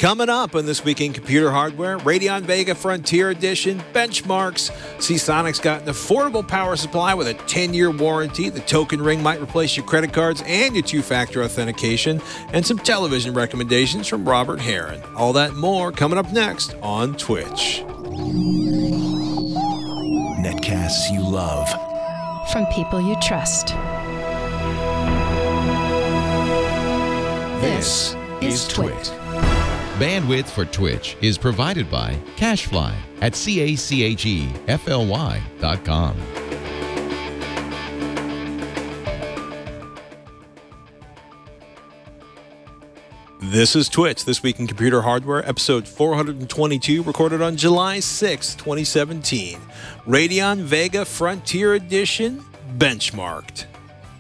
Coming up on This Week in Computer Hardware, Radeon Vega Frontier Edition, benchmarks. Seasonic's got an affordable power supply with a 10-year warranty. The token ring might replace your credit cards and your two-factor authentication. And some television recommendations from Robert Heron. All that and more coming up next on Twitch. Netcasts you love. From people you trust. This is Twitch. Bandwidth for Twitch is provided by CacheFly at CACHEFLY.com. This is Twitch, This Week in Computer Hardware, episode 422, recorded on July 6, 2017. Radeon Vega Frontier Edition, benchmarked.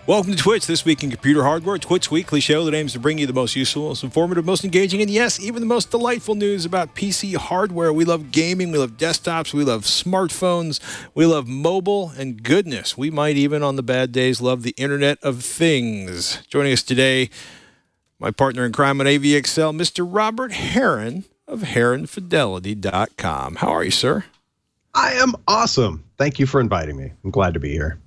Welcome to Twitch, This Week in Computer Hardware, Twitch weekly show that aims to bring you the most useful, most informative, most engaging, and yes, even the most delightful news about PC hardware. We love gaming, we love desktops, we love smartphones, we love mobile, and goodness, we might even on the bad days love the Internet of Things. Joining us today, my partner in crime at AVXL, Mr. Robert Heron of HeronFidelity.com. How are you, sir? I am awesome. Thank you for inviting me. I'm glad to be here.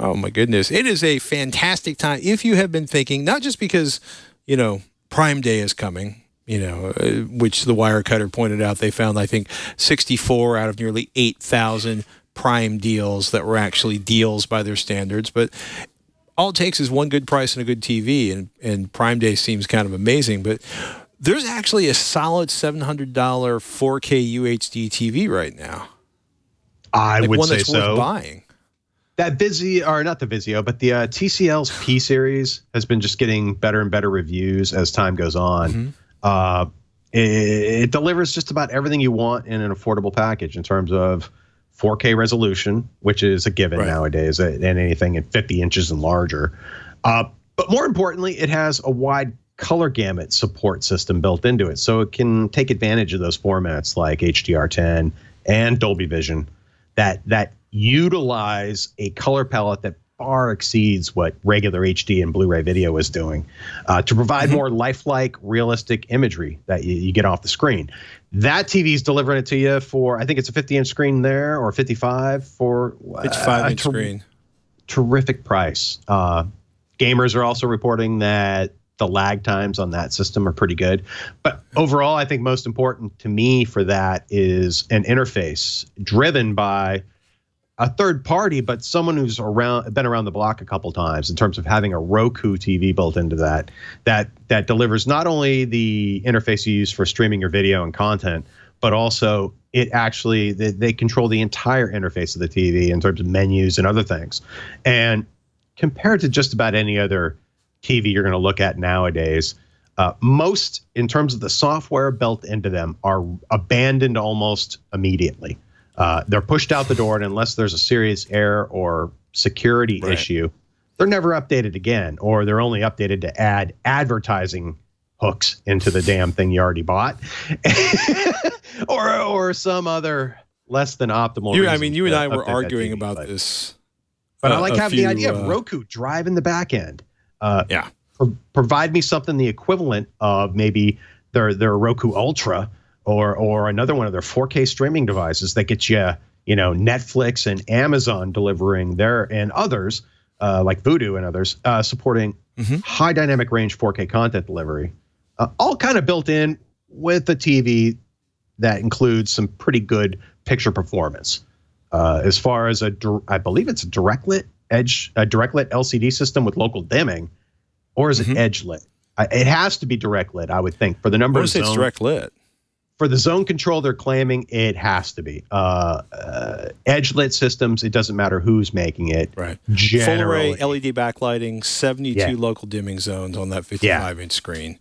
Oh, my goodness. It is a fantastic time. If you have been thinking, not just because, you know, Prime Day is coming, you know, which the Wirecutter pointed out, they found, I think, 64 out of nearly 8,000 Prime deals that were actually deals by their standards. But all it takes is one good price and a good TV, and Prime Day seems kind of amazing. But there's actually a solid $700 4K UHD TV right now. I would one say that's so. Worth buying. That Vizio, or not the Vizio, but the TCL's P series has been just getting better and better reviews as time goes on. Mm-hmm. It delivers just about everything you want in an affordable package in terms of 4K resolution, which is a given nowadays, and anything at 50 inches and larger. But more importantly, it has a wide color gamut support system built into it, so it can take advantage of those formats like HDR10 and Dolby Vision that utilize a color palette that far exceeds what regular HD and Blu-ray video is doing to provide more lifelike, realistic imagery that you get off the screen. That TV is delivering it to you for, I think it's a 50-inch screen there, or 55 for 55-inch screen. Terrific price. Gamers are also reporting that the lag times on that system are pretty good. But overall, I think most important to me for that is an interface driven by a third party, but someone who's been around the block a couple times in terms of having a Roku TV built into that delivers not only the interface you use for streaming your video and content, but also it actually, they control the entire interface of the TV in terms of menus and other things. And compared to just about any other TV you're going to look at nowadays, most, in terms of the software built into them, are abandoned almost immediately. They're pushed out the door, and unless there's a serious error or security issue, they're never updated again, or they're only updated to add advertising hooks into the damn thing you already bought, or some other less than optimal reason. I mean, you and I were arguing about this. But I like having the idea of Roku driving the back end. Provide me something the equivalent of maybe their Roku Ultra or another one of their 4K streaming devices that gets you, Netflix and Amazon delivering and others like Vudu and others supporting high dynamic range 4K content delivery, all kind of built in with the TV that includes some pretty good picture performance. As far as I believe it's a direct lit LCD system with local dimming, or is it edge lit? It has to be direct lit, I would think, for the number of zones. It's direct lit. For the zone control they're claiming, it has to be. Edge lit systems, it doesn't matter who's making it. Right. Full array LED backlighting, 72 local dimming zones on that 55-inch screen.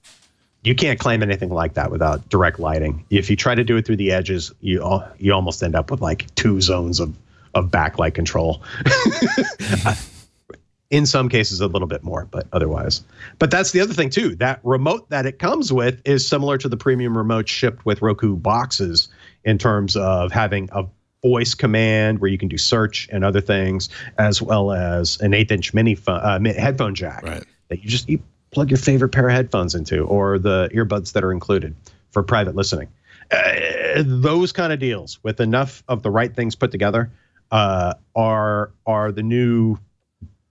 You can't claim anything like that without direct lighting. If you try to do it through the edges, you almost end up with like 2 zones of backlight control. In some cases, a little bit more, but otherwise. But that's the other thing, too. That remote that it comes with is similar to the premium remote shipped with Roku boxes in terms of having a voice command where you can do search and other things, as well as an 1/8-inch mini headphone jack that you plug your favorite pair of headphones into, or the earbuds that are included for private listening. Those kind of deals with enough of the right things put together are the new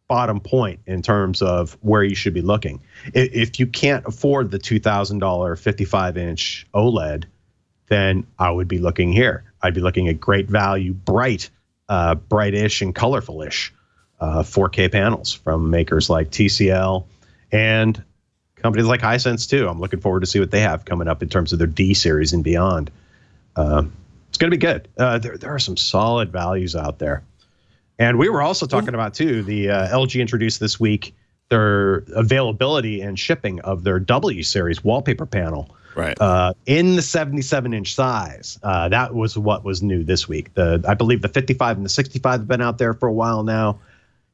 bottom point in terms of where you should be looking. If you can't afford the $2,000 55-inch OLED, then I would be looking here. I'd be looking at great value, brightish and colorful-ish 4K panels from makers like TCL and companies like Hisense too. I'm looking forward to see what they have coming up in terms of their D series and beyond. It's going to be good. There are some solid values out there. And we were also talking about too, the LG introduced this week their availability and shipping of their W series wallpaper panel. Right. In the 77-inch size. That was what was new this week. I believe the 55 and the 65 have been out there for a while now.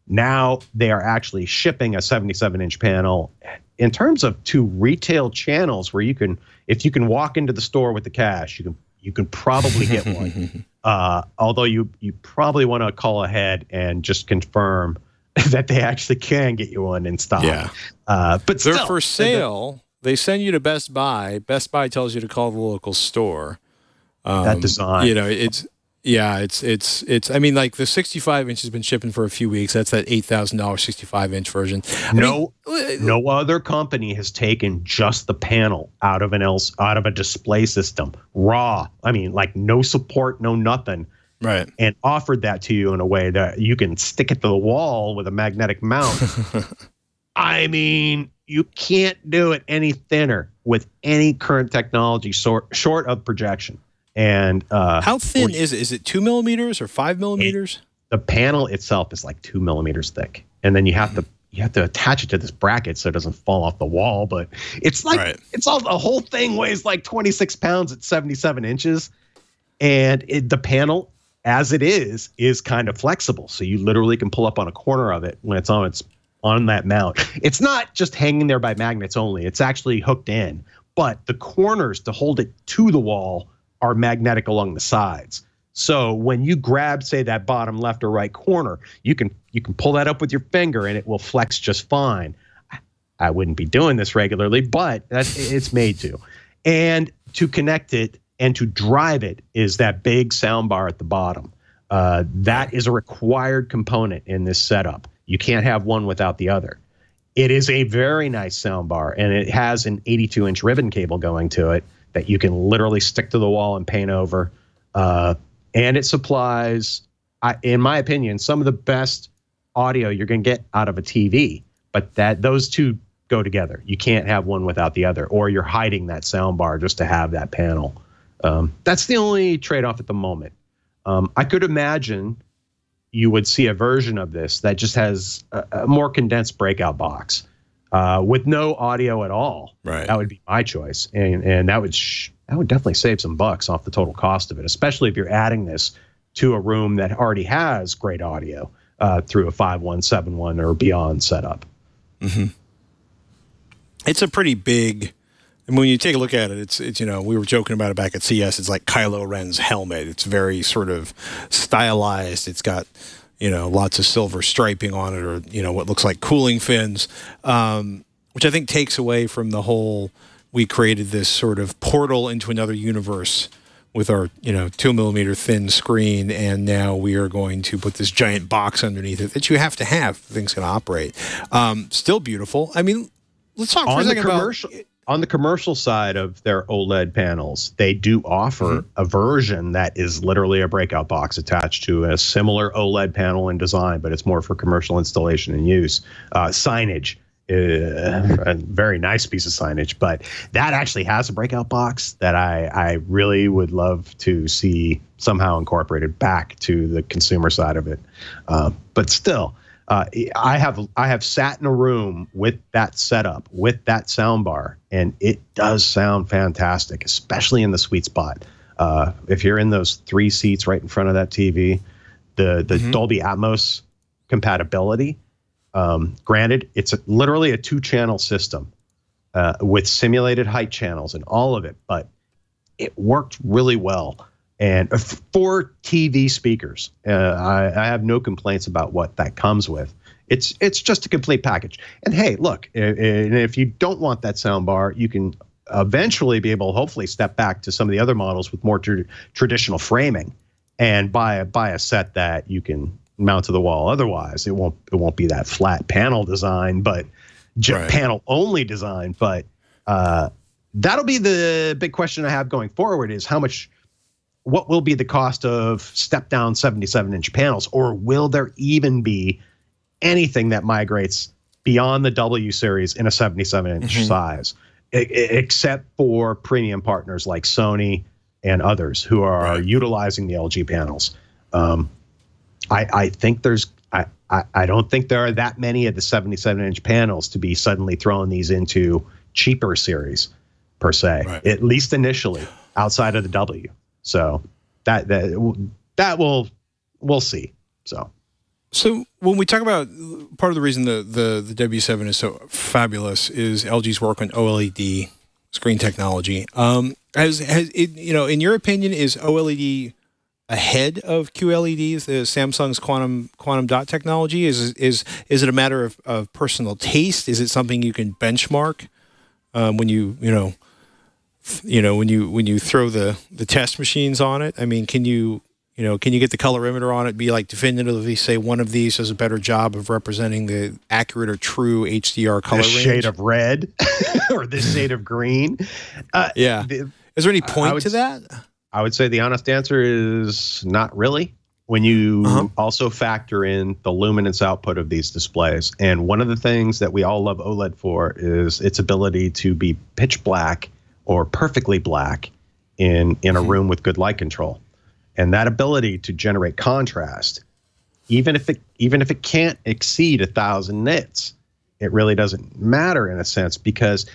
Now they are actually shipping a 77-inch panel. In terms of two retail channels where if you can walk into the store with the cash, you can probably get one. Although you probably want to call ahead and just confirm that they actually can get you one in stock. Yeah. But they're for sale. They send you to Best Buy. Best Buy tells you to call the local store. That design. It's. I mean, like the 65-inch has been shipping for a few weeks. That's that $8,000 65-inch version. No other company has taken just the panel out of a display system, raw. I mean, like no support, no nothing. Right. And offered that to you in a way that you can stick it to the wall with a magnetic mount. I mean, you can't do it any thinner with any current technology short of projection. And how thin is it? Is it 2 millimeters or 5 millimeters? The panel itself is like 2 millimeters thick, and then you have to attach it to this bracket so it doesn't fall off the wall. But it's like the whole thing weighs like 26 pounds at 77 inches, and the panel as it is kind of flexible, so you literally can pull up on a corner of it when it's on that mount. It's not just hanging there by magnets only. It's actually hooked in, but the corners to hold it to the wall are magnetic along the sides. So when you grab, say, that bottom left or right corner, you can pull that up with your finger and it will flex just fine. I wouldn't be doing this regularly, but it's made to. And to connect it and to drive it is that big sound bar at the bottom. That is a required component in this setup. You can't have one without the other. It is a very nice sound bar, and it has an 82-inch ribbon cable going to it that you can literally stick to the wall and paint over. And it supplies, in my opinion, some of the best audio you're going to get out of a TV. But those two go together. You can't have one without the other, or you're hiding that sound bar just to have that panel. That's the only trade-off at the moment. I could imagine you would see a version of this that just has a more condensed breakout box with no audio at all. Right. That would be my choice, and that would definitely save some bucks off the total cost of it, especially if you're adding this to a room that already has great audio through a 5.1, 7.1 or beyond setup. Mm-hmm. It's a pretty big. And when you take a look at it, it's we were joking about it back at CS. It's like Kylo Ren's helmet. It's very sort of stylized. It's got lots of silver striping on it, or what looks like cooling fins, which I think takes away from the whole. We created this sort of portal into another universe with our 2 millimeter thin screen, and now we are going to put this giant box underneath it that you have to have. Things can operate. Still beautiful. I mean, let's talk for a second about. On the commercial side of their OLED panels, they do offer a version that is literally a breakout box attached to a similar OLED panel in design, but it's more for commercial installation and use. Signage, a very nice piece of signage, but that actually has a breakout box that I really would love to see somehow incorporated back to the consumer side of it. But still, I have sat in a room with that setup, with that sound bar, and it does sound fantastic, especially in the sweet spot. If you're in those 3 seats right in front of that TV, the Dolby Atmos compatibility, granted, it's literally a 2-channel system with simulated height channels and all of it, but it worked really well. And for TV speakers, I have no complaints about what that comes with. It's just a complete package. And hey, look, if you don't want that sound bar, you can eventually be able to hopefully step back to some of the other models with more traditional framing and buy a set that you can mount to the wall. Otherwise, it won't be that flat panel design, but panel only design. But that'll be the big question I have going forward: is what will be the cost of step down 77-inch panels, or will there even be anything that migrates beyond the W series in a 77-inch size, except for premium partners like Sony and others who are utilizing the LG panels? I think I don't think there are that many of the 77-inch panels to be suddenly throwing these into cheaper series per se, at least initially, outside of the W. So that we'll see. So when we talk about part of the reason the W7 is so fabulous is LG's work on OLED screen technology. Has it, in your opinion, is OLED ahead of QLEDs, the Samsung's quantum dot technology? Is it a matter of personal taste? Is it something you can benchmark when you throw the test machines on it? I mean, can you get the colorimeter on it, be like definitively say one of these does a better job of representing the accurate or true HDR color range? This shade of red or this shade of green? Is there any point to that? I would say the honest answer is not really. When you also factor in the luminance output of these displays. And one of the things that we all love OLED for is its ability to be pitch black or perfectly black in a room with good light control. And that ability to generate contrast, even if it can't exceed 1,000 nits, it really doesn't matter in a sense, because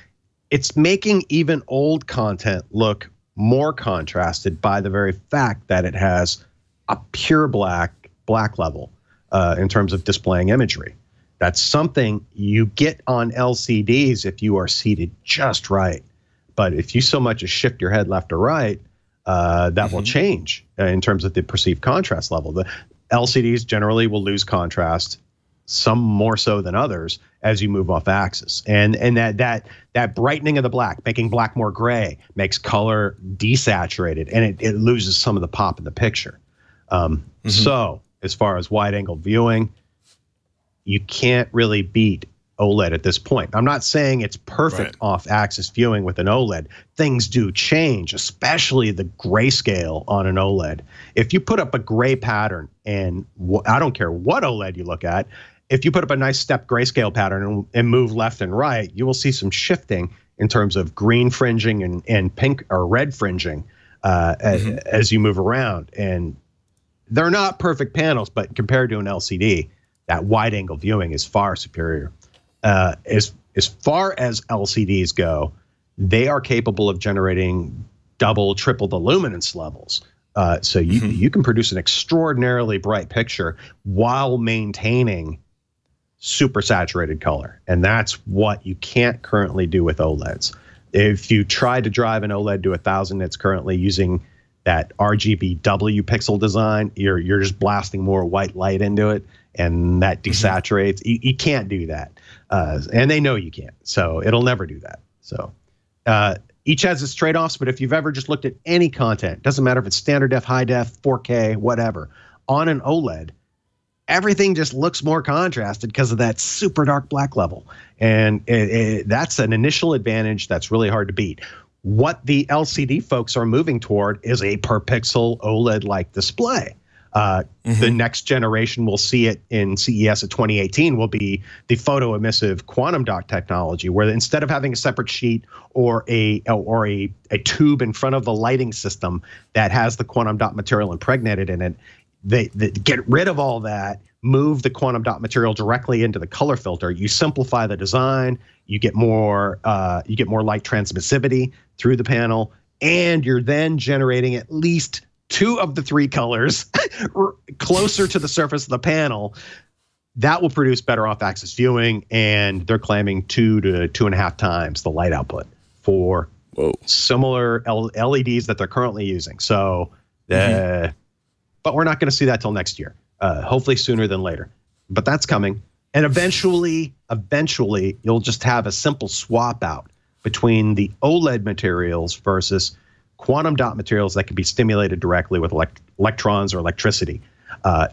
it's making even old content look more contrasted by the very fact that it has a pure black level in terms of displaying imagery. That's something you get on LCDs if you are seated just right. But if you so much as shift your head left or right, that will change in terms of the perceived contrast level. The LCDs generally will lose contrast, some more so than others, as you move off axis. And that brightening of the black, making black more gray, makes color desaturated, and it loses some of the pop in the picture. So as far as wide angle viewing, you can't really beat OLED at this point. I'm not saying it's perfect off axis viewing with an OLED. Things do change, especially the grayscale on an OLED. If you put up a gray pattern, and I don't care what OLED you look at, if you put up a nice step grayscale pattern and move left and right, you will see some shifting in terms of green fringing and pink or red fringing as you move around. And they're not perfect panels, but compared to an LCD, that wide angle viewing is far superior. As far as LCDs go, they are capable of generating double, triple the luminance levels. So you can produce an extraordinarily bright picture while maintaining super saturated color. And that's what you can't currently do with OLEDs. If you try to drive an OLED to 1,000 nits currently using that RGBW pixel design, you're just blasting more white light into it, and that desaturates. You can't do that. And they know you can't, so it'll never do that. So each has its trade-offs, but if you've ever just looked at any content, doesn't matter if it's standard def, high def, 4K, whatever, on an OLED, everything just looks more contrasted because of that super dark black level. And that's an initial advantage that's really hard to beat. What the LCD folks are moving toward is a per pixel OLED-like display. The next generation, we'll see it in CES of 2018, will be the photoemissive quantum dot technology, where instead of having a separate sheet or a tube in front of the lighting system that has the quantum dot material impregnated in it, they get rid of all that, move the quantum dot material directly into the color filter. You simplify the design, you get more light transmissivity through the panel, and you're then generating at least 2 of the 3 colors closer to the surface of the panel. That will produce better off-axis viewing, and they're claiming 2 to 2.5 times the light output for similar LEDs that they're currently using. So, but we're not going to see that till next year. Hopefully sooner than later. But that's coming, and eventually, you'll just have a simple swap out between the OLED materials versus quantum dot materials that can be stimulated directly with electrons or electricity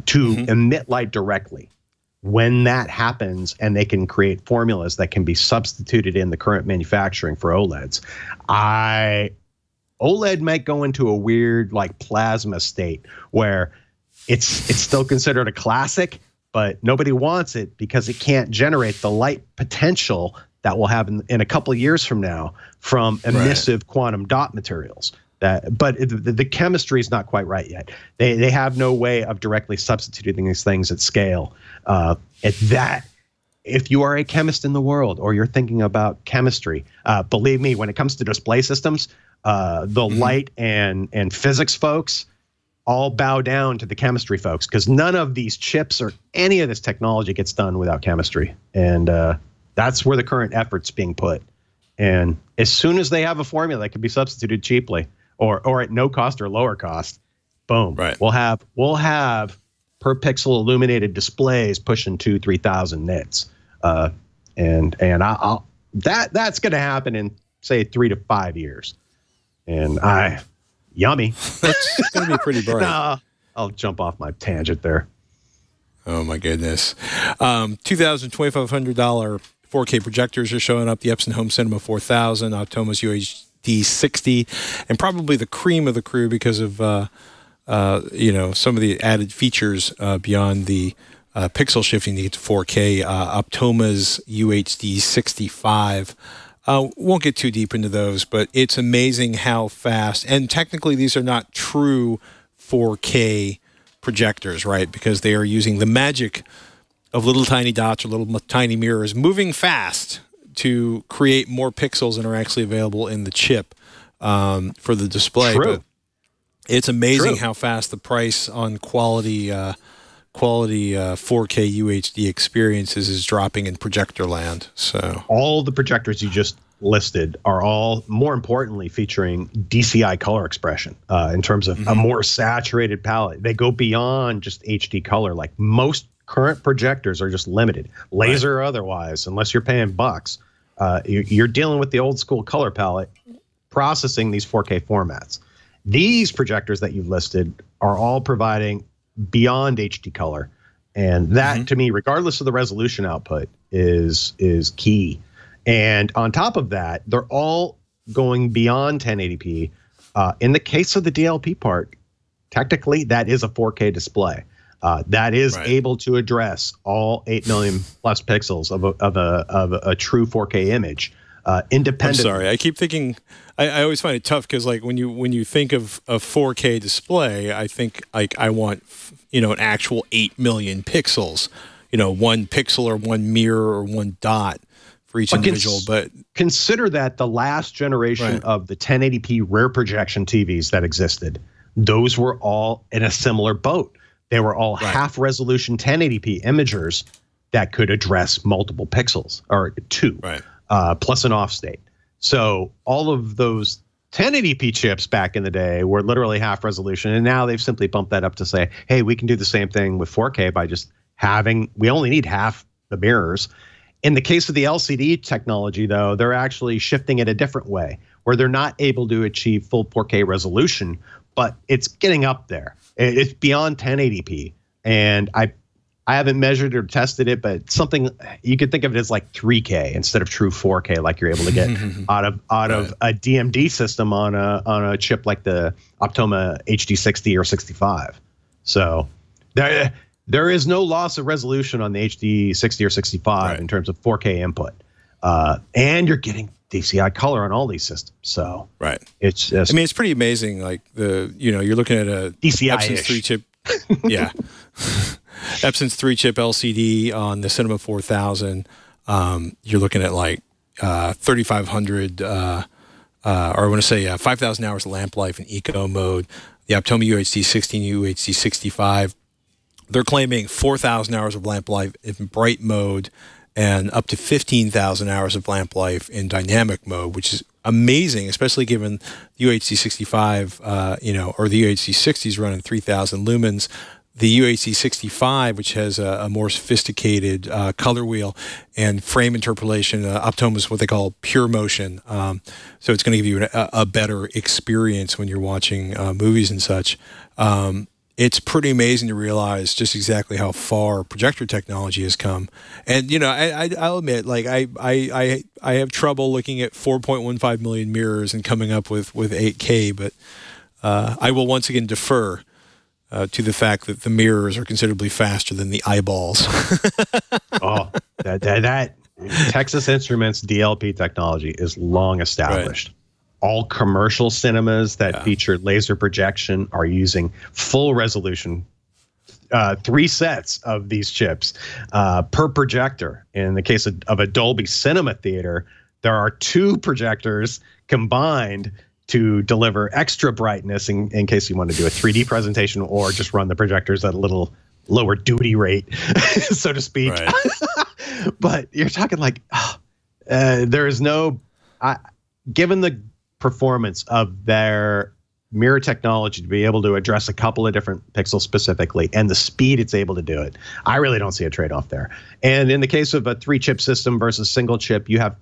to emit light directly. When that happens and they can create formulas that can be substituted in the current manufacturing for OLEDs, OLED might go into a weird like plasma state where it's still considered a classic, but nobody wants it because it can't generate the light potential that will have in a couple of years from now from emissive quantum dot materials. But the chemistry is not quite right yet. They have no way of directly substituting these things at scale. If you are a chemist in the world or you're thinking about chemistry, believe me, when it comes to display systems, the light and physics folks all bow down to the chemistry folks because none of these chips or any of this technology gets done without chemistry. And that's where the current effort's being put. And as soon as they have a formula that can be substituted cheaply or at no cost or lower cost, boom, we'll have per pixel illuminated displays pushing 2,000-3,000 nits. And that's going to happen in say 3 to 5 years. And yummy. That's going to be pretty bright. Nah, I'll jump off my tangent there. Oh my goodness. $2,500 4K projectors are showing up. The Epson Home Cinema 4000, Optoma's UHD 60, and probably the cream of the crew because of some of the added features beyond the pixel shifting to get to 4K. Optoma's UHD 65. Won't get too deep into those, but it's amazing how fast. And technically, these are not true 4K projectors, right? Because they are using the magic of little tiny dots or little tiny mirrors moving fast to create more pixels than are actually available in the chip for the display. True. But it's amazing how fast the price on quality 4K UHD experiences is dropping in projector land. So all the projectors you just listed are all, more importantly, featuring DCI color expression in terms of a more saturated palette. They go beyond just HD color. Like most current projectors are just limited, laser or otherwise, unless you're paying bucks. You're dealing with the old school color palette processing these 4K formats. These projectors that you've listed are all providing beyond HD color, and that to me, regardless of the resolution output, is key. And on top of that, they're all going beyond 1080p. In the case of the DLP part, technically that is a 4K display that is able to address all 8 million plus pixels of a true 4K image. Independent. I'm sorry, I keep thinking. I always find it tough because like when you think of a 4K display, I think like I want an actual 8 million pixels, one pixel or one mirror or one dot for each individual. But consider that the last generation of the 1080p rear projection TVs that existed, those were all in a similar boat. They were all half resolution 1080p imagers that could address multiple pixels or two. Plus an off state. So all of those 1080p chips back in the day were literally half resolution, and now they've simply bumped that up to say, hey, we can do the same thing with 4K by just we only need half the mirrors. In the case of the LCD technology, though, they're actually shifting it a different way, where they're not able to achieve full 4K resolution, but it's getting up there. It's beyond 1080p, and I haven't measured or tested it, but something you could think of it as like 3K instead of true 4K, like you're able to get out of a DMD system on a chip like the Optoma HD 60 or 65. So there is no loss of resolution on the HD 60 or 65 in terms of 4K input, and you're getting DCI color on all these systems. So it's just, I mean, it's pretty amazing. Like you're looking at a DCI Epson's 3-chip, Epson's 3-chip LCD on the Cinema 4000. You're looking at like 3,500, or I want to say 5,000 hours of lamp life in eco mode. The Optoma UHD 60 and UHD 65, they're claiming 4,000 hours of lamp life in bright mode and up to 15,000 hours of lamp life in dynamic mode, which is amazing, especially given the UHD 65, or the UHD 60 is running 3,000 lumens. the UHD65, which has a more sophisticated color wheel and frame interpolation. Optoma is what they call pure motion. So it's going to give you a better experience when you're watching movies and such. It's pretty amazing to realize just exactly how far projector technology has come. And, you know, I'll admit, like, I have trouble looking at 4.15 million mirrors and coming up with 8K, but I will once again defer to the fact that the mirrors are considerably faster than the eyeballs. Oh, that Texas Instruments DLP technology is long established. Right. All commercial cinemas that feature laser projection are using full resolution, 3 sets of these chips per projector. In the case of a Dolby Cinema theater, there are 2 projectors combined to deliver extra brightness in case you want to do a 3D presentation or just run the projectors at a little lower duty rate, so to speak. Right. But you're talking like, there is no, given the performance of their mirror technology to be able to address a couple of different pixels specifically and the speed it's able to do it, I really don't see a trade-off there. And in the case of a 3-chip system versus single chip, you have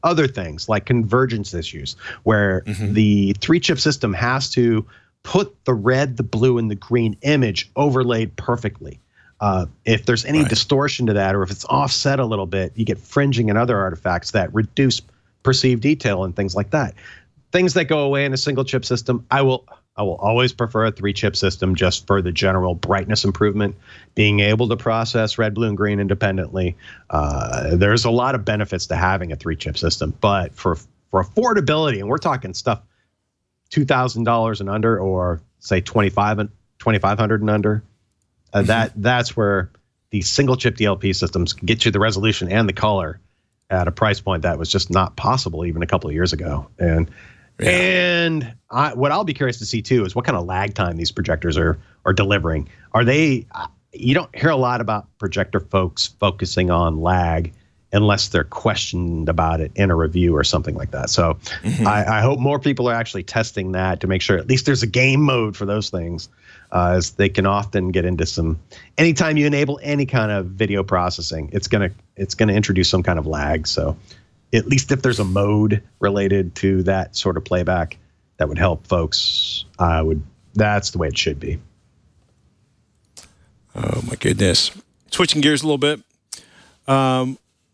other things like convergence issues where the 3-chip system has to put the red, the blue, and the green image overlaid perfectly. If there's any distortion to that, or if it's offset a little bit, you get fringing and other artifacts that reduce perceived detail and things like that. Things that go away in a single chip system, I will always prefer a 3-chip system just for the general brightness improvement, being able to process red, blue, and green independently. There's a lot of benefits to having a 3-chip system, but for affordability, and we're talking stuff $2,000 and under, or say $2,500 and under, that's where the single chip DLP systems can get you the resolution and the color at a price point that was just not possible even a couple of years ago. And what I'll be curious to see too is what kind of lag time these projectors are delivering. Are they? You don't hear a lot about projector folks focusing on lag unless they're questioned about it in a review or something like that. So I hope more people are actually testing that to make sure at least there's a game mode for those things, as they can often get into some. Anytime you enable any kind of video processing, it's gonna introduce some kind of lag. So at least if there's a mode related to that sort of playback, that would help folks. That's the way it should be. Oh my goodness! Switching gears a little bit.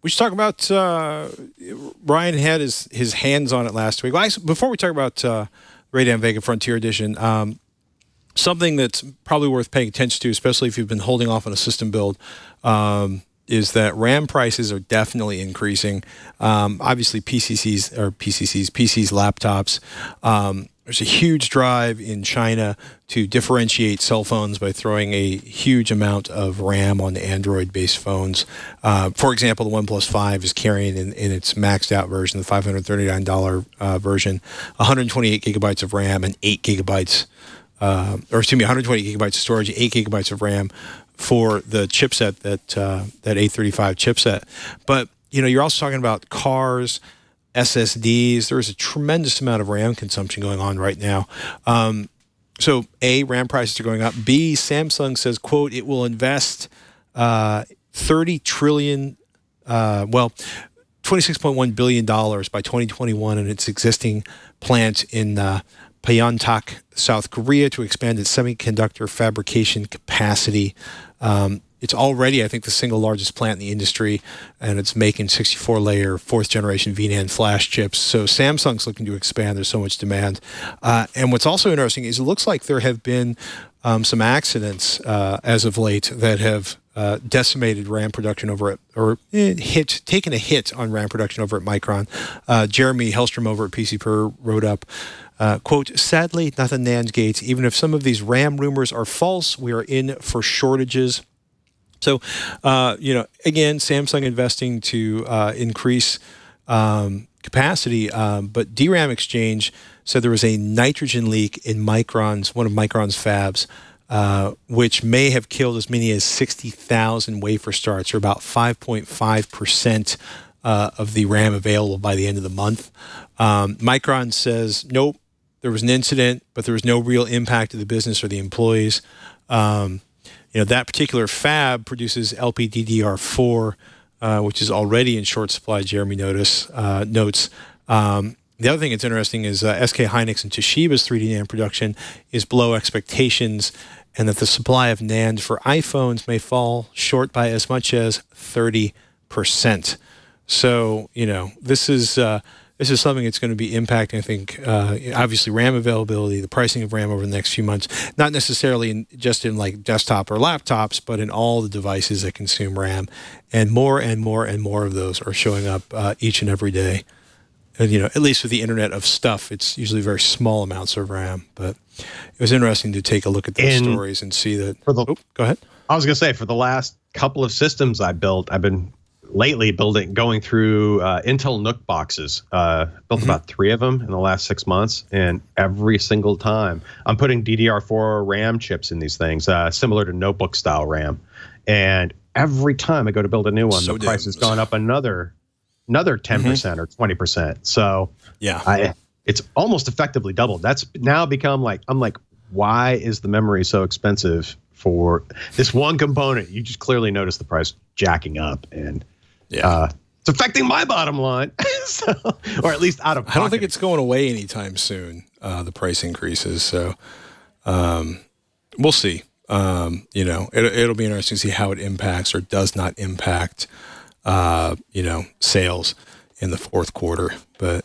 We should talk about Ryan had his hands on it last week. Well, before we talk about Radeon Vega Frontier Edition, something that's probably worth paying attention to, especially if you've been holding off on a system build, is that RAM prices are definitely increasing. Obviously, PCs, laptops. There's a huge drive in China to differentiate cell phones by throwing a huge amount of RAM on the Android-based phones. For example, the OnePlus 5 is carrying in its maxed out version, the $539 version, 128 gigabytes of RAM and 8 gigabytes, 128 gigabytes of storage, 8 gigabytes of RAM for the chipset, that A35 chipset. But you're also talking about cars, SSDs. There's a tremendous amount of RAM consumption going on right now. So A, RAM prices are going up. B, Samsung says, quote, it will invest $30 trillion, $26.1 billion by 2021 in its existing plant in Pyeongtaek, South Korea, to expand its semiconductor fabrication capacity. It's already, I think, the single largest plant in the industry, and it's making 64-layer, 4th-generation VNAND flash chips. So Samsung's looking to expand. There's so much demand. And what's also interesting is it looks like there have been some accidents as of late that have decimated RAM production over at, or taken a hit on RAM production over at Micron. Jeremy Hellstrom over at PCPer wrote up, quote, sadly, nothing Nan's Gates. Even if some of these RAM rumors are false, we are in for shortages. So, again, Samsung investing to increase capacity, but DRAM Exchange said there was a nitrogen leak in one of Micron's fabs, which may have killed as many as 60,000 wafer starts, or about 5.5% of the RAM available by the end of the month. Micron says, nope, there was an incident, but there was no real impact to the business or the employees. That particular fab produces LPDDR4, which is already in short supply, Jeremy notes. The other thing that's interesting is SK Hynix and Toshiba's 3D NAND production is below expectations, and that the supply of NAND for iPhones may fall short by as much as 30%. So, this is something that's going to be impacting, I think, obviously RAM availability, the pricing of RAM over the next few months, not necessarily just in like desktop or laptops, but in all the devices that consume RAM. And more and more and more of those are showing up each and every day. And, at least with the Internet of Stuff, it's usually very small amounts of RAM. But it was interesting to take a look at those stories and see that. Go ahead. I was going to say, for the last couple of systems I built, I've been lately going through Intel NUC boxes. Built about 3 of them in the last 6 months, and every single time I'm putting DDR4 RAM chips in these things, similar to notebook style RAM. And every time I go to build a new one, the price has gone up another 10% or 20%. So yeah, it's almost effectively doubled. That's now become like, I'm like, why is the memory so expensive for this one component? You just clearly notice the price jacking up, and it's affecting my bottom line. So, or at least out of pocket. I don't think it's going away anytime soon, the price increases. So we'll see. It'll be interesting to see how it impacts or does not impact sales in the fourth quarter. But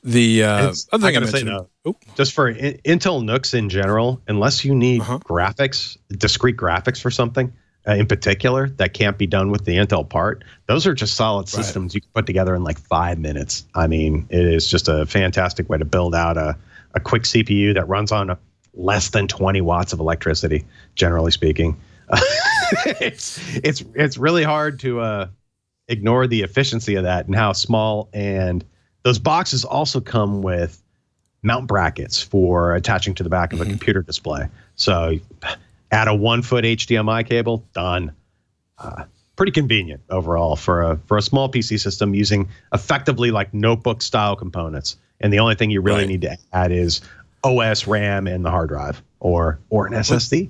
the other thing I mentioned, just for Intel NUCs in general, unless you need graphics, discrete graphics for something in particular that can't be done with the Intel part, those are just solid systems you can put together in like 5 minutes. I mean, it is just a fantastic way to build out a quick CPU that runs on less than 20 watts of electricity, generally speaking. It's really hard to ignore the efficiency of that and how small. And those boxes also come with mount brackets for attaching to the back of a computer display. So add a 1-foot HDMI cable, done. Pretty convenient overall for a small PC system using effectively like notebook style components. And the only thing you really need to add is OS, RAM, and the hard drive, or an SSD.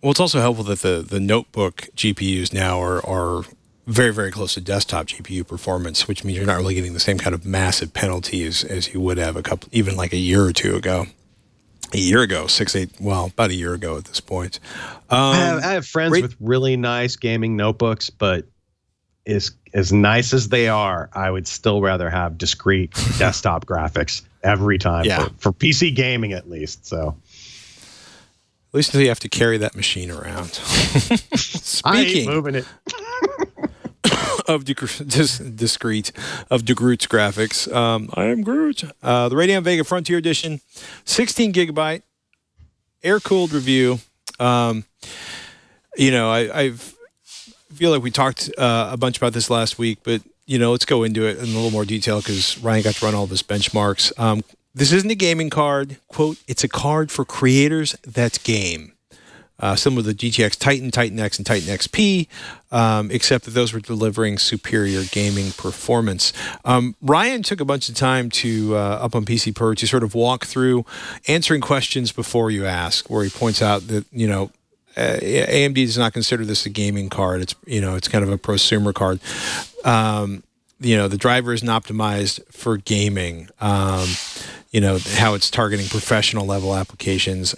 Well, it's also helpful that the notebook GPUs now are very, very close to desktop GPU performance, which means you're not really getting the same kind of massive penalties as you would have even like a year or two ago. A year ago, about a year ago at this point. I have friends with really nice gaming notebooks, but as nice as they are, I would still rather have discrete desktop graphics every time for PC gaming at least. So. At least until you have to carry that machine around. I ain't moving it. of discrete of DeGroot's graphics. I am Groot. The Radeon Vega Frontier Edition, 16 gigabyte, air-cooled review. I feel like we talked a bunch about this last week, but let's go into it in a little more detail because Ryan got to run all of his benchmarks. This isn't a gaming card. Quote, it's a card for creators that game. Similar to the GTX Titan, Titan X, and Titan XP, except that those were delivering superior gaming performance. Ryan took a bunch of time to up on PC Per to sort of walk through answering questions before you ask, where he points out that AMD does not consider this a gaming card. It's kind of a prosumer card. The driver isn't optimized for gaming. How it's targeting professional level applications.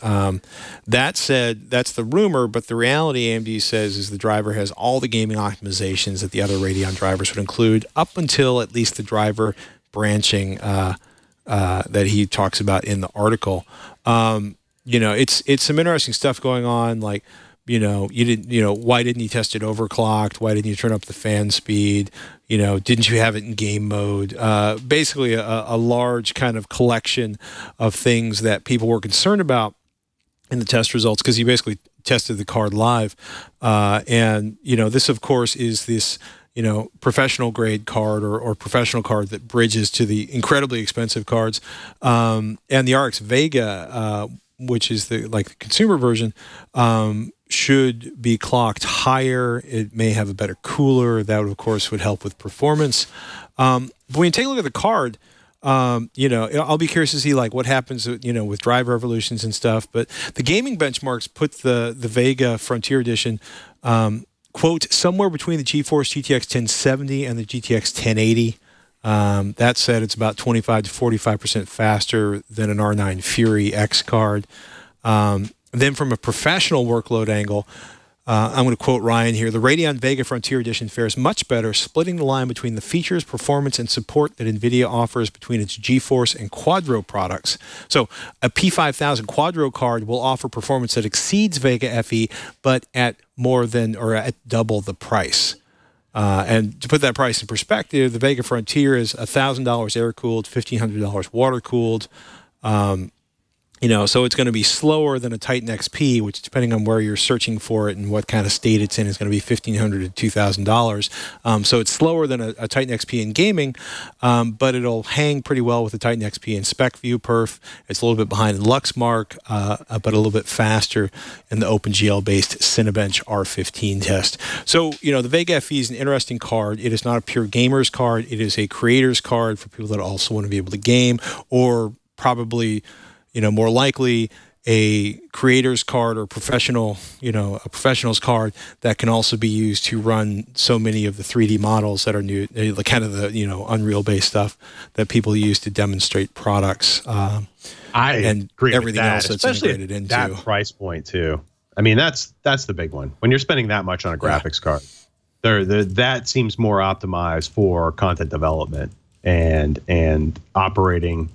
That said, that's the rumor, but the reality AMD says is the driver has all the gaming optimizations that the other Radeon drivers would include, up until at least the driver branching that he talks about in the article. It's some interesting stuff going on, like, why didn't you test it overclocked? Why didn't you turn up the fan speed? Didn't you have it in game mode? Basically a large kind of collection of things that people were concerned about in the test results, because you basically tested the card live. This, of course, is this, professional grade card or professional card that bridges to the incredibly expensive cards. And the RX Vega, which is the consumer version, should be clocked higher. It may have a better cooler. That, of course, would help with performance. But when you take a look at the card, You know, I'll be curious to see like what happens, you know, with drive revolutions and stuff. But the gaming benchmarks put the Vega Frontier Edition, quote, somewhere between the GeForce GTX 1070 and the GTX 1080. That said, it's about 25 to 45% faster than an R9 Fury X card. Then from a professional workload angle, I'm going to quote Ryan here. The Radeon Vega Frontier Edition fares much better, splitting the line between the features, performance, and support that NVIDIA offers between its GeForce and Quadro products. So a P5000 Quadro card will offer performance that exceeds Vega FE, but at more than or at double the price. And to put that price in perspective, the Vega Frontier is $1,000 air-cooled, $1,500 water-cooled. You know, so it's going to be slower than a Titan XP, which, depending on where you're searching for it and what kind of state it's in, is going to be $1,500 to $2,000. So it's slower than a Titan XP in gaming, but it'll hang pretty well with the Titan XP in spec view perf. It's a little bit behind in Luxmark, but a little bit faster in the OpenGL-based Cinebench R15 test. So, you know, the Vega FE is an interesting card. It is not a pure gamer's card. It is a creator's card for people that also want to be able to game, or probably, you know, more likely a creator's card or professional, you know, a professional's card that can also be used to run so many of the 3D models that are new, kind of the, you know, Unreal-based stuff that people use to demonstrate products. I agree everything with that, else that's integrated into that price point too. I mean, that's the big one. When you're spending that much on a graphics card, that seems more optimized for content development and operating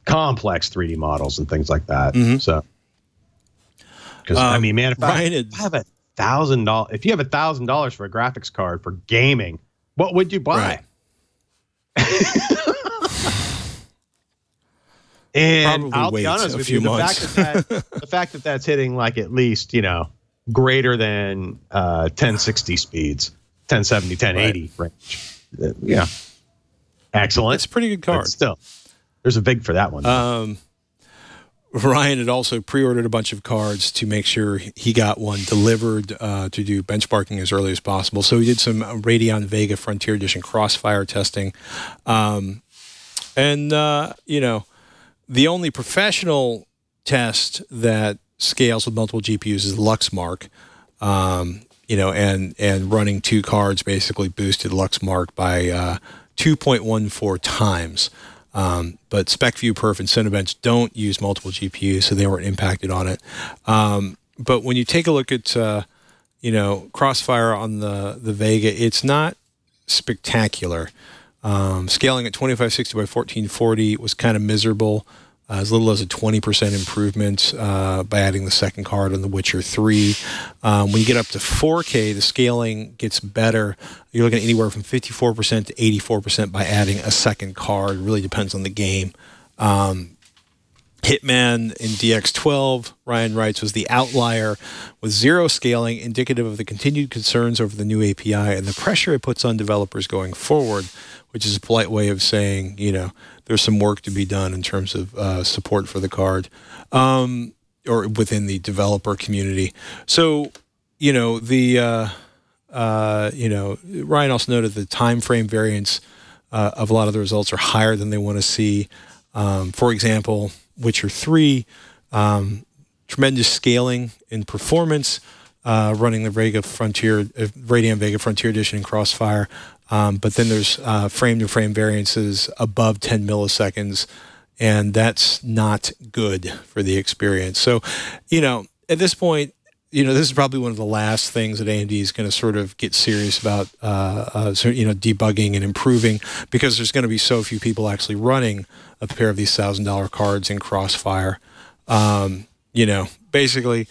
complex 3D models and things like that. So, because I mean, man, if I have $1,000, if you have $1,000 for a graphics card for gaming, what would you buy? And probably I'll be honest with you, the fact that that's hitting like at least, you know, greater than 1060 speeds, 1070, 1080 range. Yeah, excellent. It's a pretty good card. But still, there's a VIG for that one. Ryan had also pre-ordered a bunch of cards to make sure he got one delivered to do benchmarking as early as possible. So he did some Radeon Vega Frontier Edition Crossfire testing. You know, the only professional test that scales with multiple GPUs is Luxmark. You know, and running two cards basically boosted Luxmark by 2.14 times. But SpecView, Perf, and Cinebench don't use multiple GPUs, so they weren't impacted on it. But when you take a look at, you know, Crossfire on the Vega, it's not spectacular. Scaling at 2560 by 1440 was kind of miserable. As little as a 20% improvement by adding the second card on The Witcher 3. When you get up to 4K, the scaling gets better. You're looking at anywhere from 54% to 84% by adding a second card. It really depends on the game. Hitman in DX12, Ryan writes, was the outlier with zero scaling, indicative of the continued concerns over the new API and the pressure it puts on developers going forward, which is a polite way of saying, you know, there's some work to be done in terms of support for the card, or within the developer community. So, you know, the you know, Ryan also noted the time frame variance of a lot of the results are higher than they want to see. For example, Witcher 3, tremendous scaling in performance, running the Vega Frontier, Radeon Vega Frontier Edition in Crossfire. But then there's frame-to-frame variances above 10 milliseconds, and that's not good for the experience. So, you know, at this point, you know, this is probably one of the last things that AMD is going to sort of get serious about, you know, debugging and improving, because there's going to be so few people actually running a pair of these $1,000 cards in Crossfire. You know, basically,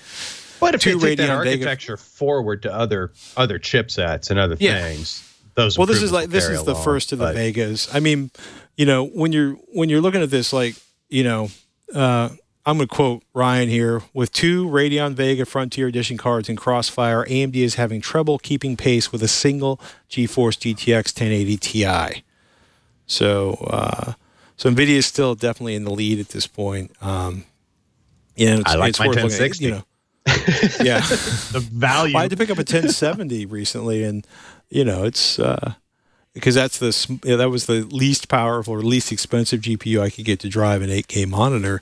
but if you take that architecture forward to other chipsets and other things. This is the first of the Vegas. I mean, you know, when you're looking at this, like, you know, I'm going to quote Ryan here: with two Radeon Vega Frontier Edition cards in Crossfire, AMD is having trouble keeping pace with a single GeForce GTX 1080 Ti. So NVIDIA is still definitely in the lead at this point. Yeah, I like my 1060. You know, yeah, the value. Well, I had to pick up a 1070 recently, and you know, it's because that was the least powerful or least expensive GPU I could get to drive an 8K monitor.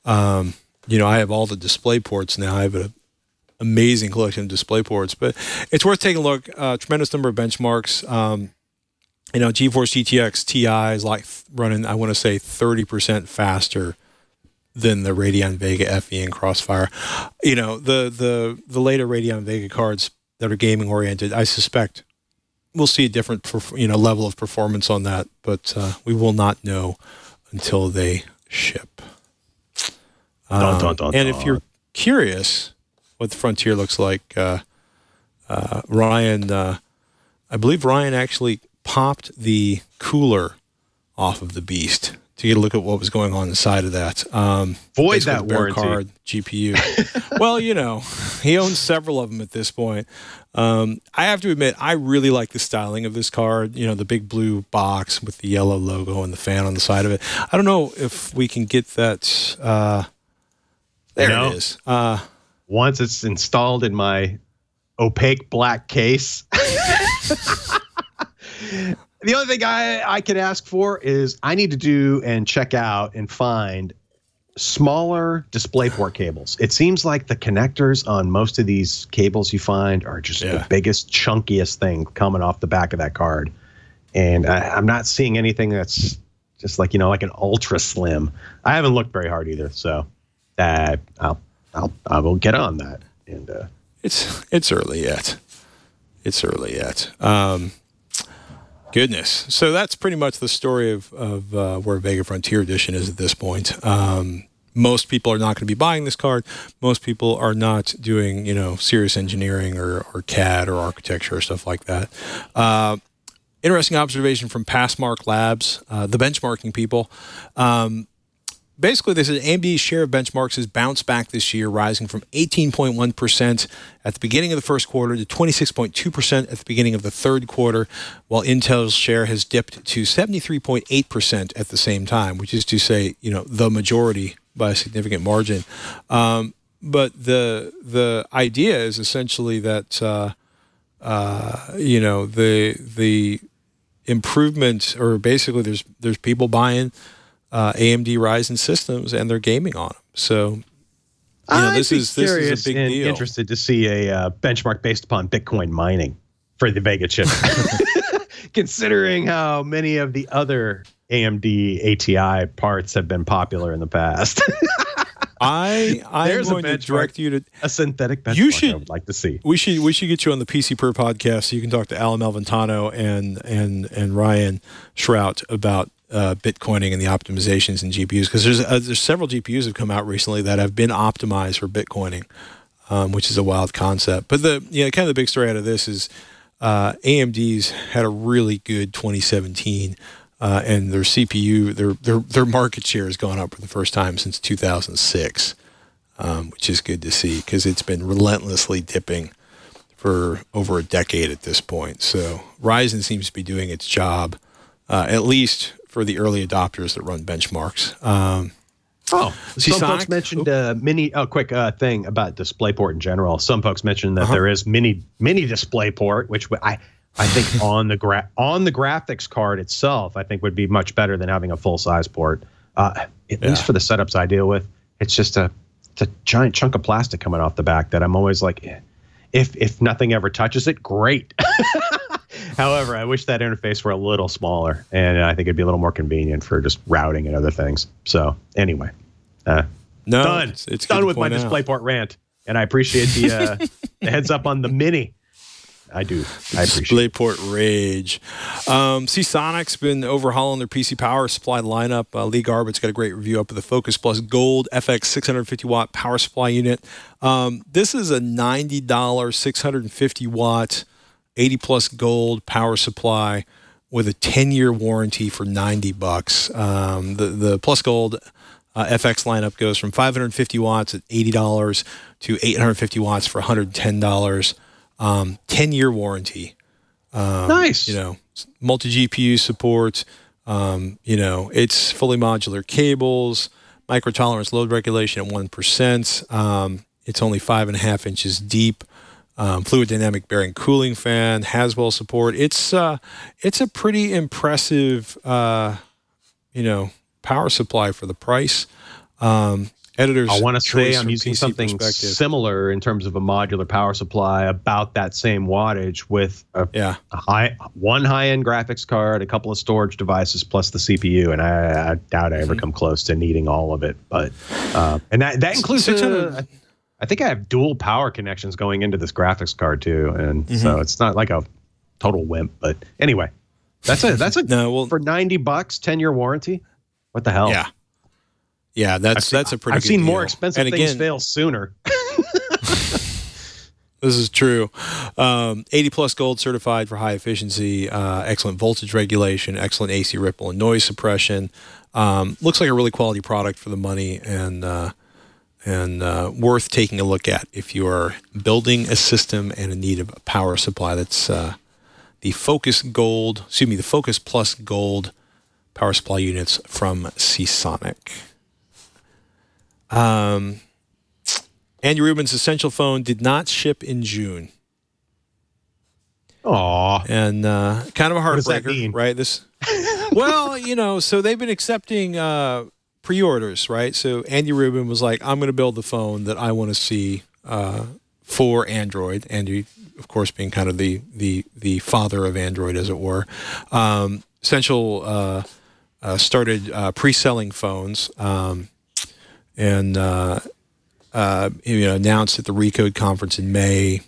You know, I have all the display ports now. I have an amazing collection of display ports, but it's worth taking a look. Tremendous number of benchmarks. You know, GeForce GTX Ti is like running, I want to say, 30% faster than the Radeon Vega FE and Crossfire. You know, the later Radeon Vega cards that are gaming oriented, I suspect we'll see a different level of performance on that, but we will not know until they ship. And if you're curious what the Frontier looks like, Ryan, I believe Ryan actually popped the cooler off of the Beast to get a look at what was going on inside of that. Void that warranty. Card GPU. Well, you know, he owns several of them at this point. I have to admit, I really like the styling of this card. You know, the big blue box with the yellow logo and the fan on the side of it. I don't know if we can get that. There it is. Once it's installed in my opaque black case. The only thing I can ask for is I need to do and check out and find smaller DisplayPort cables. It seems like the connectors on most of these cables you find are just the biggest, chunkiest thing coming off the back of that card. And I'm not seeing anything that's just like, you know, like an ultra slim. I haven't looked very hard either. So I will get on that. And it's early yet. It's early yet. Goodness. So that's pretty much the story of where Vega Frontier Edition is at this point. Most people are not going to be buying this card. Most people are not doing, you know, serious engineering or CAD or architecture or stuff like that. Interesting observation from Passmark Labs, the benchmarking people. Basically, they said AMD's share of benchmarks has bounced back this year, rising from 18.1% at the beginning of the first quarter to 26.2% at the beginning of the third quarter, while Intel's share has dipped to 73.8% at the same time, which is to say, you know, the majority by a significant margin. But the idea is essentially that, you know, the improvement, or basically there's people buying AMD Ryzen systems and they're gaming on them. So, you know, this is a big deal. Interested to see a benchmark based upon Bitcoin mining for the Vega chip, considering how many of the other AMD ATI parts have been popular in the past. I'm going to direct you to a synthetic benchmark. I would like to see. We should get you on the PC Per podcast so you can talk to Alan Malventano and Ryan Shrout about Bitcoining and the optimizations in GPUs, because there's several GPUs have come out recently that have been optimized for Bitcoining, which is a wild concept. But kind of the big story out of this is AMD's had a really good 2017, and their CPU, their market share has gone up for the first time since 2006, which is good to see because it's been relentlessly dipping for over a decade at this point. So Ryzen seems to be doing its job, at least for the early adopters that run benchmarks. Some folks mentioned quick thing about DisplayPort in general. Some folks mentioned that there is mini DisplayPort, which I think on the graphics card itself, I think would be much better than having a full size port. At least for the setups I deal with, it's just a giant chunk of plastic coming off the back that I'm always like, if nothing ever touches it, great. However, I wish that interface were a little smaller, and I think it'd be a little more convenient for just routing and other things. So anyway, done. It's done with my DisplayPort rant, and I appreciate the heads up on the mini. I do. I appreciate DisplayPort rage. Seasonic's been overhauling their PC power supply lineup. Lee Garbutt's got a great review up of the Focus Plus Gold FX 650 watt power supply unit. This is a $90 650 watt 80 plus gold power supply with a 10-year warranty for $90. The Plus Gold FX lineup goes from 550 watts at $80 to 850 watts for $110. 10-year warranty. Nice. You know, multi-GPU support. You know, it's fully modular cables, micro-tolerance load regulation at 1%. It's only 5.5 inches deep. fluid dynamic bearing cooling fan, Haswell support. It's a pretty impressive, power supply for the price. Editors, I want to say I'm from using PC something perspective. similar in terms of a modular power supply, about that same wattage, with one high-end graphics card, a couple of storage devices, plus the CPU, and I doubt I ever come close to needing all of it. But and that includes I think I have dual power connections going into this graphics card too, and so it's not like a total wimp. But anyway, that's a for $90, 10-year warranty. What the hell? Yeah. Yeah, that's a pretty. I've good seen deal. more expensive things fail sooner. This is true. 80 plus gold certified for high efficiency, excellent voltage regulation, excellent AC ripple and noise suppression. Looks like a really quality product for the money, and worth taking a look at if you are building a system and in need of a power supply. That's the Focus Plus Gold power supply units from Seasonic. Andy Rubin's Essential phone did not ship in June. Aw. And kind of a heartbreaker, right? Well, so they've been accepting pre-orders, right? So Andy Rubin was like, I'm going to build the phone that I want to see for Android. Andy, of course, being kind of the father of Android, as it were. Essential started pre-selling phones. And announced at the Recode conference in May.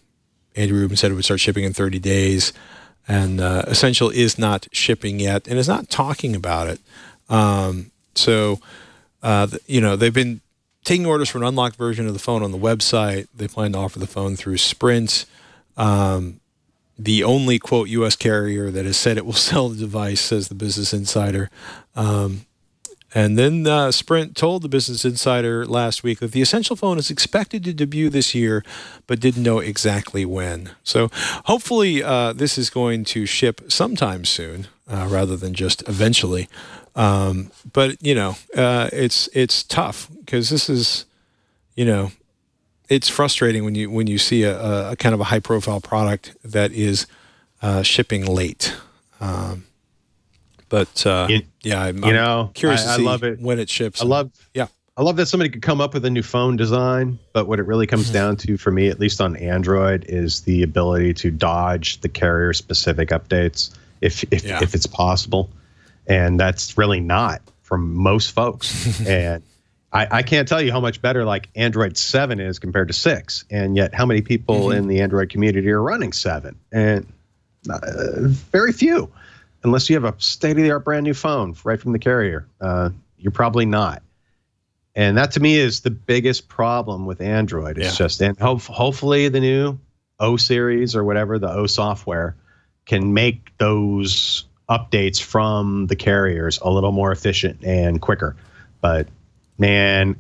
Andy Rubin said it would start shipping in 30 days. And Essential is not shipping yet and is not talking about it. They've been taking orders for an unlocked version of the phone on the website. They plan to offer the phone through Sprint. The only, quote, U.S. carrier that has said it will sell the device, says the Business Insider. And then Sprint told the Business Insider last week that the Essential phone is expected to debut this year, but didn't know exactly when. So hopefully this is going to ship sometime soon, rather than just eventually. But it's tough because this is, it's frustrating when you see a kind of a high profile product that is shipping late. But I'm curious to see love it when it ships. I love that somebody could come up with a new phone design, but what it really comes down to, for me, at least on Android, is the ability to dodge the carrier specific updates if it's possible, and that's really not for most folks. And I can't tell you how much better like Android 7 is compared to 6, and yet how many people in the Android community are running 7, and very few. Unless you have a state-of-the-art brand new phone right from the carrier, you're probably not. And that, to me, is the biggest problem with Android. It's just, and hopefully the new O series or whatever, the O software, can make those updates from the carriers a little more efficient and quicker. But man,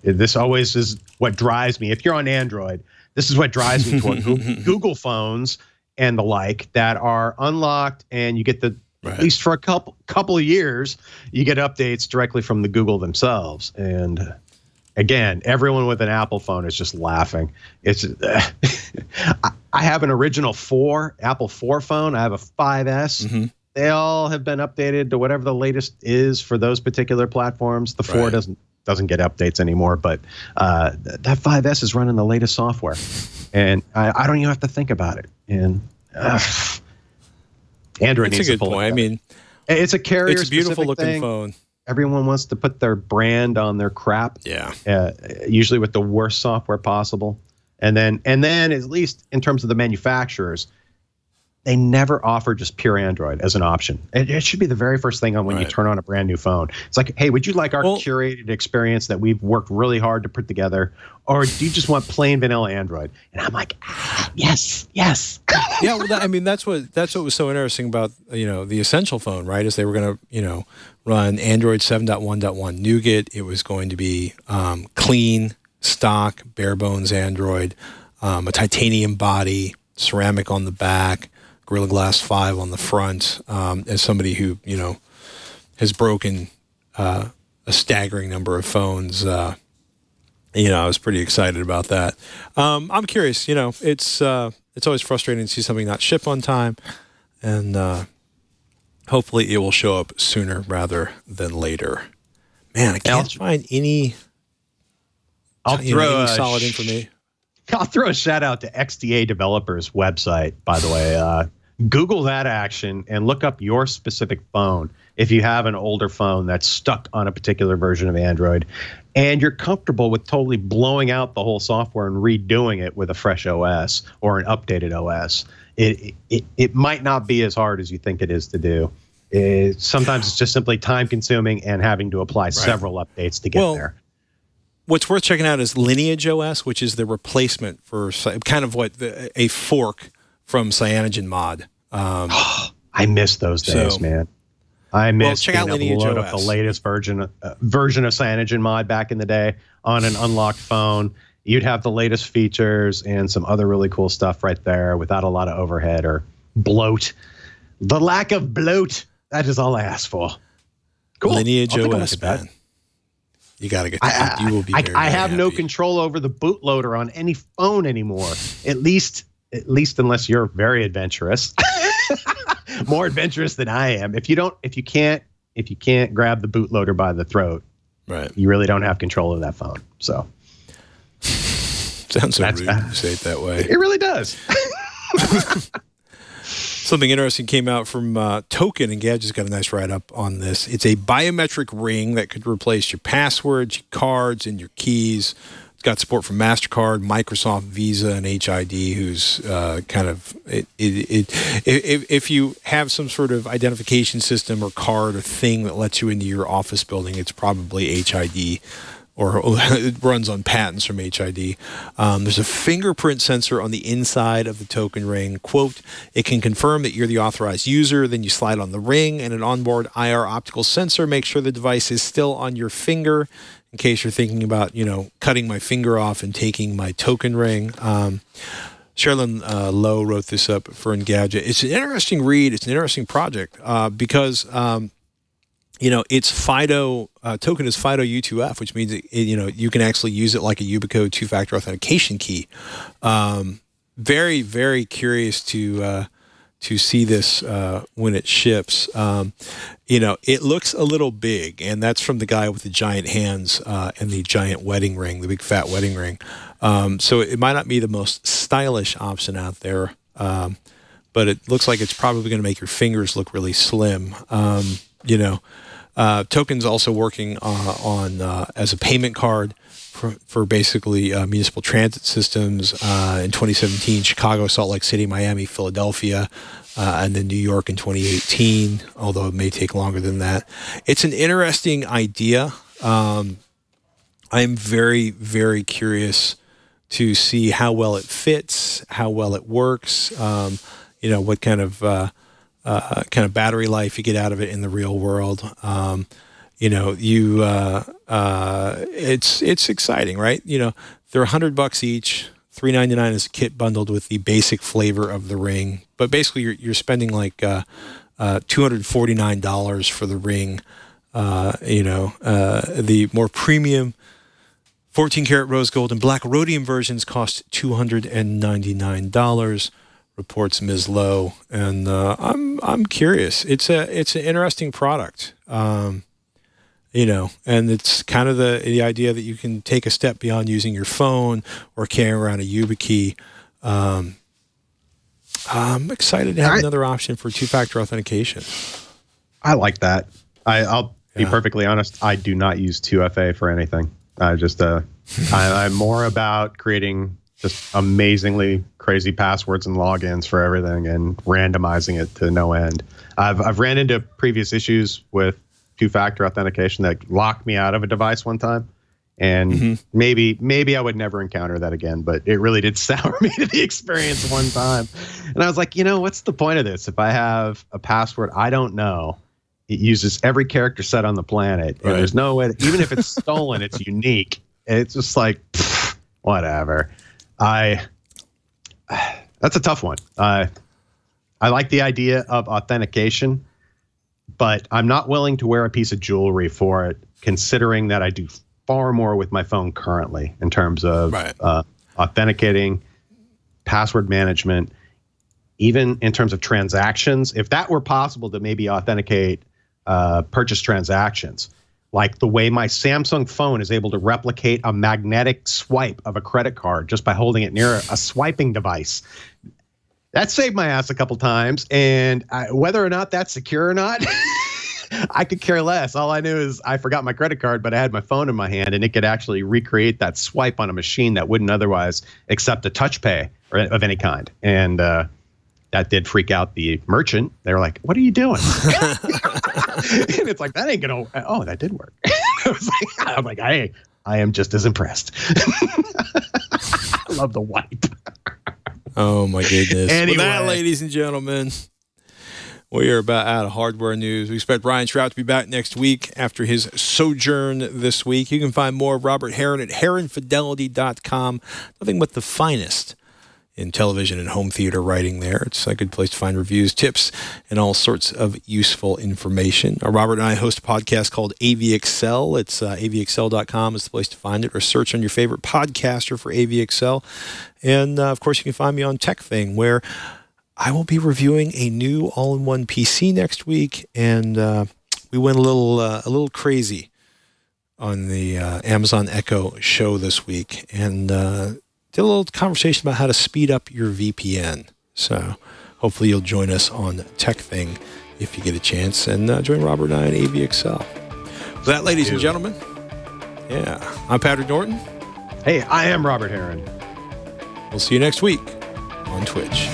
this always is what drives me. If you're on Android, this is what drives me toward Google phones and the like that are unlocked, and you get at least for a couple of years, you get updates directly from the Google themselves. And again, everyone with an Apple phone is just laughing. It's I have an original Apple 4 phone. I have a 5S. They all have been updated to whatever the latest is for those particular platforms. The 4 doesn't get updates anymore, but that 5S is running the latest software, and I don't even have to think about it. And Android needs to pull it. I mean, it's a carrier. It's a beautiful looking thing. phone. Everyone wants to put their brand on their crap. Yeah. Usually with the worst software possible, and then at least in terms of the manufacturers, they never offer just pure Android as an option. It should be the very first thing on when you turn on a brand new phone. It's like, hey, would you like our curated experience that we've worked really hard to put together, or do you just want plain vanilla Android? And I'm like, yes. Yeah, well, that's what was so interesting about the Essential phone, right? Is they were going to run Android 7.1.1 Nougat. It was going to be clean, stock, bare bones Android, a titanium body, ceramic on the back, Gorilla Glass 5 on the front. As somebody who has broken a staggering number of phones I was pretty excited about that. I'm curious. It's always frustrating to see something not ship on time, and hopefully it will show up sooner rather than later. Man, I can't find any. Any solid information. I'll throw a shout out to XDA Developers website, by the way. Google that action and look up your specific phone. If you have an older phone that's stuck on a particular version of Android and you're comfortable with totally blowing out the whole software and redoing it with a fresh OS or an updated OS, it might not be as hard as you think it is to do. Sometimes it's just simply time consuming and having to apply several updates to get there. What's worth checking out is Lineage OS, which is the replacement for kind of a fork from CyanogenMod. I miss those days, man. I miss check out Lineage load OS. Up the latest version of CyanogenMod back in the day on an unlocked phone. You'd have the latest features and some other really cool stuff right there without a lot of overhead or bloat. The lack of bloat, that is all I ask for. Cool. Lineage OS, man. You got to get that. You will be very, I have happy. no control over the bootloader on any phone anymore. At least unless you're very adventurous. More adventurous than I am. If you can't grab the bootloader by the throat, right, you really don't have control of that phone. So sounds so rude to say it that way. It really does. Something interesting came out from Token, and Gadget's got a nice write-up on this. It's a biometric ring that could replace your passwords, your cards, and your keys. It's got support for MasterCard, Microsoft, Visa, and HID, who's if you have some sort of identification system or card or thing that lets you into your office building, it's probably HID, or it runs on patents from HID. There's a fingerprint sensor on the inside of the token ring. Quote, it can confirm that you're the authorized user. Then you slide on the ring, and an onboard IR optical sensor makes sure the device is still on your finger in case you're thinking about, cutting my finger off and taking my token ring. Sherilyn Lowe wrote this up for Engadget. It's an interesting read. It's an interesting project because it's FIDO, token is FIDO U2F, which means you can actually use it like a Ubico two-factor authentication key. Very, very curious to see this when it ships. It looks a little big, and that's from the guy with the giant hands and the giant wedding ring, the big fat wedding ring. So it might not be the most stylish option out there, but it looks like it's probably going to make your fingers look really slim. Token's also working on as a payment card for basically municipal transit systems in 2017, Chicago, Salt Lake City, Miami, Philadelphia, and then New York in 2018, although it may take longer than that. It's an interesting idea. I'm very, very curious to see how well it fits, how well it works, what kind of battery life you get out of it in the real world. It's exciting, right? They're $100 each. $399 is a kit bundled with the basic flavor of the ring, but basically you're spending like $249 for the ring. The more premium 14-karat rose gold and black rhodium versions cost $299. Reports Ms. Lowe, and I'm curious. It's an interesting product, and it's kind of the idea that you can take a step beyond using your phone or carrying around a YubiKey. I'm excited to have another option for two-factor authentication. I like that. I'll be perfectly honest. I do not use 2FA for anything. I'm more about creating just amazingly crazy passwords and logins for everything and randomizing it to no end. I've ran into previous issues with two-factor authentication that locked me out of a device one time, and maybe I would never encounter that again, but it really did sour me to the experience one time. And I was like, what's the point of this? If I have a password I don't know, it uses every character set on the planet, and there's no way, even if it's stolen, it's unique. It's just like, whatever. That's a tough one. I like the idea of authentication, but I'm not willing to wear a piece of jewelry for it, considering that I do far more with my phone currently in terms of authenticating, password management, even in terms of transactions. If that were possible to maybe authenticate purchase transactions, like the way my Samsung phone is able to replicate a magnetic swipe of a credit card just by holding it near a swiping device. That saved my ass a couple times, and whether or not that's secure or not, I could care less. All I knew is I forgot my credit card, but I had my phone in my hand, and it could actually recreate that swipe on a machine that wouldn't otherwise accept a touch pay of any kind. And that did freak out the merchant. They were like, "What are you doing?" And it's like, that ain't gonna. Oh, that did work. I'm like, I am just as impressed. I love the wipe. Oh my goodness. Anyway. With that, ladies and gentlemen, we are about out of hardware news. We expect Brian Shrout to be back next week after his sojourn this week. You can find more of Robert Heron at heronfidelity.com. Nothing but the finest in television and home theater writing there. It's a good place to find reviews, tips, and all sorts of useful information. Robert and I host a podcast called AVXL. It's avxl.com is the place to find it, or search on your favorite podcaster for AVXL. And, of course, you can find me on TechThing, where I will be reviewing a new all-in-one PC next week, and we went a little crazy on the Amazon Echo show this week, and did a little conversation about how to speed up your VPN. So hopefully you'll join us on TechThing if you get a chance, and join Robert and I on AVXL. With that, ladies and gentlemen, I'm Patrick Norton. Hey, I am Robert Heron. We'll see you next week on Twitch.